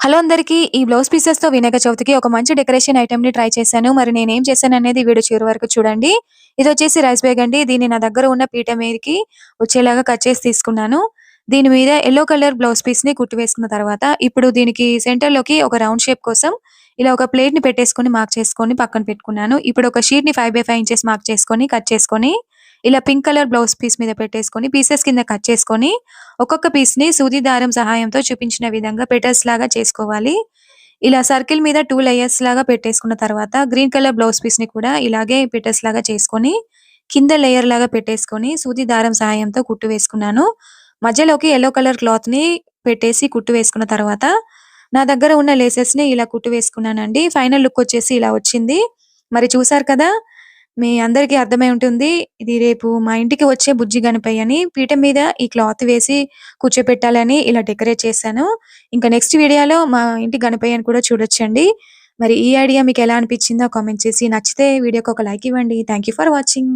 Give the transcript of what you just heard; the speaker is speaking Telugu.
హలో అందరికీ. ఈ బ్లౌజ్ పీసెస్‌తో వినాయక చవితికి ఒక మంచి డెకరేషన్ ఐటెమ్‌ని ట్రై చేశాను. మరి నేనేం చేశాననేది వీడియో చివరి వరకు చూడండి. ఇదొచ్చేసి రైస్ బ్యాగ్ అండి. దీన్ని నా దగ్గర ఉన్న పీట మీదకి వచ్చేలాగా కట్ చేసి తీసుకున్నాను. దీని మీద యెల్లో కలర్ బ్లౌజ్ పీస్‌ని కుట్టి వేసుకున్న తర్వాత, ఇప్పుడు దీనికి సెంటర్‌లోకి ఒక రౌండ్ షేప్ కోసం ఇలా ఒక ప్లేట్‌ని పెట్టేసుకొని మార్క్ చేసుకొని పక్కన పెట్టుకున్నాను. ఇప్పుడు ఒక షీట్‌ని 5/5 ఇంచెస్ మార్క్ చేసుకొని, కట్ చేసుకొని, ఇలా పింక్ కలర్ బ్లౌజ్ పీస్ మీద పెట్టేసుకొని, పీసెస్ కింద కట్ చేసుకొని, ఒక్కొక్క పీస్‌ని సూది దారం సహాయంతో చూపించిన విధంగా పెటల్స్ లాగా చేసుకోవాలి. ఇలా సర్కిల్ మీద 2 లేయర్స్ లాగా పెట్టేసుకున్న తర్వాత, గ్రీన్ కలర్ బ్లౌజ్ పీస్‌ని కూడా ఇలాగే పెటల్స్ లాగా చేసుకొని, కింద లేయర్ లాగా పెట్టేసుకొని, సూది దారం సహాయంతో కుట్టు వేసుకున్నాను. మధ్యలోకి యెల్లో కలర్ క్లాత్‌ని పెట్టేసి కుట్టు వేసుకున్న తర్వాత, నా దగ్గర ఉన్న లేసెస్‌ని ఇలా కుట్టు వేసుకున్నానండి. ఫైనల్ లుక్ వచ్చేసి ఇలా వచ్చింది. మరి చూసారు కదా! మీ అందరికీ అర్థమై ఉంటుంది. ఇది రేపు మా ఇంటికి వచ్చే బుజ్జి గణపయ్యని పీట మీద ఈ క్లాత్ వేసి కూర్చోపెట్టాలని ఇలా డెకరేట్ చేశాను. ఇంకా నెక్స్ట్ వీడియోలో మా ఇంటి గణపయ్యని కూడా చూడొచ్చండి. మరి ఈ ఐడియా మీకెలా అనిపించిందో కామెంట్ చేసి, నచ్చితే వీడియోకి ఒక లైక్ ఇవ్వండి. Thank you for watching.